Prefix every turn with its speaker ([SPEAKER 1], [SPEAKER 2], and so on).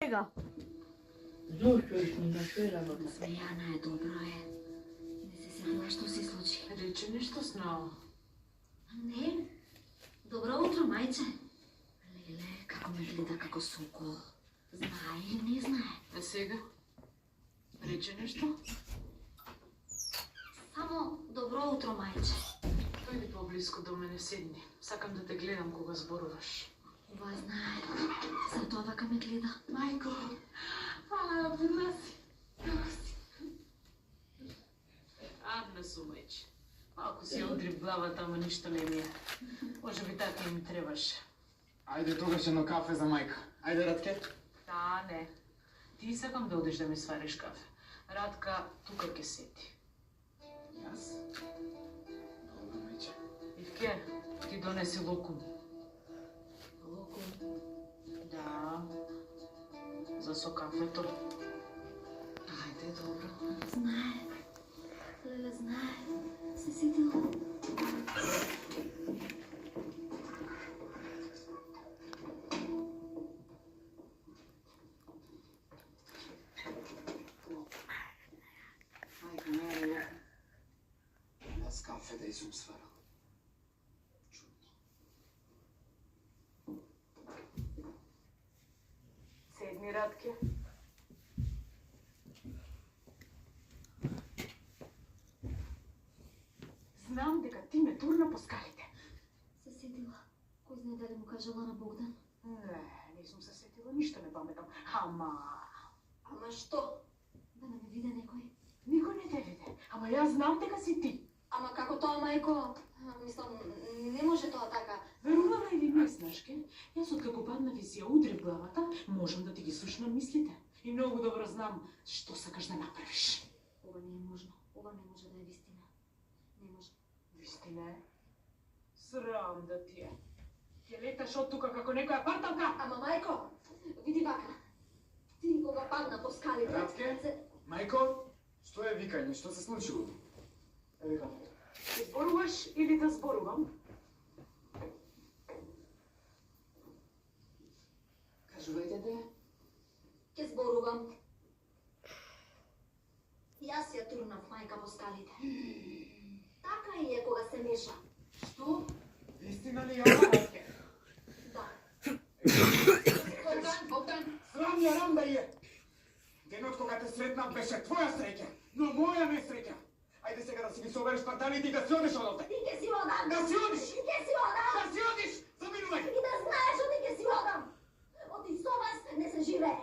[SPEAKER 1] сега?
[SPEAKER 2] Смејана е, добро е. Не се сетила што се случи.
[SPEAKER 3] Рече нешто снова.
[SPEAKER 2] Не. Добро утро, мајче. Леле, како ме гледа како сокол. Знае или не знае?
[SPEAKER 3] А сега? Рече нешто?
[SPEAKER 2] Само добро утро, мајче.
[SPEAKER 3] Дојди поблиску до мене, седни. Сакам да те гледам кога зборуваш.
[SPEAKER 2] Ова знае. Затоа вака ме гледа.
[SPEAKER 3] Мајко, била си. Како си? Адна сумајче. Малку си ја удрив главата, ама ништо не ми е. Може би така им требаше.
[SPEAKER 4] Ајде тогаш едно кафе за мајка. Ајде, Радке.
[SPEAKER 3] Да, не. Ти сакам да одиш да ми свариш кафе. Радка тука ќе седи.
[SPEAKER 4] Јас? Добро, мајче.
[SPEAKER 3] Ивке, ти донеси локум. Локум? Да. За со кафето. Ајде, добро.
[SPEAKER 2] Знае. Леле, знае. Се сетила.
[SPEAKER 4] Мајка, не е локо. Јас кафе да изум сварал. Чудно.
[SPEAKER 3] Седни, Радке. Знам дека ти ме турна по скалите.
[SPEAKER 2] Се сетила. Кој знае дали му кажала на Богдан?
[SPEAKER 3] Не сум се сетила, ништо не паметам. Ама
[SPEAKER 2] што? Да не ме виде некој.
[SPEAKER 3] никој не те виде. Ама јас знам дека си ти.
[SPEAKER 2] Ама како тоа, мајко? Мислам, не може тоа така.
[SPEAKER 3] Верувала или не, Снашке, јас откако падна ви си ја удрив главата, можам да ти ги слушнам мислите. И многу добро знам што сакаш да направиш.
[SPEAKER 2] Ова не е можно. Ова не може да е вистина. Не може.
[SPEAKER 3] Вистина е. Срам да ти е. Ќе леташ од тука како некоја парталка.
[SPEAKER 2] Ама, мајко, види вака. Ти кога падна по скалите...
[SPEAKER 4] Радке? Мајко, што е викање? Што се случило? Еве кафето.
[SPEAKER 3] Ќе зборуваш или да зборувам?
[SPEAKER 4] Кажувајте де.
[SPEAKER 2] Ке зборувам. Јас ја турнав мајка по скалите. Така и е кога се меша.
[SPEAKER 4] Што? Вистина ли е ова, Радке?
[SPEAKER 2] Да.
[SPEAKER 4] Богдан, срам ја рам да е. Денот кога те сретнав беше твоја среќа, но моја несреќа. Ајде сега да си ги собереш панталите и да си одиш од овде.
[SPEAKER 2] Ти ке си одам.
[SPEAKER 4] Да си одиш!
[SPEAKER 2] Ти ке си одам.
[SPEAKER 4] Да си одиш! Заминувај!
[SPEAKER 2] И да знаеш, оти ке си одам. Оти со вас не се живее.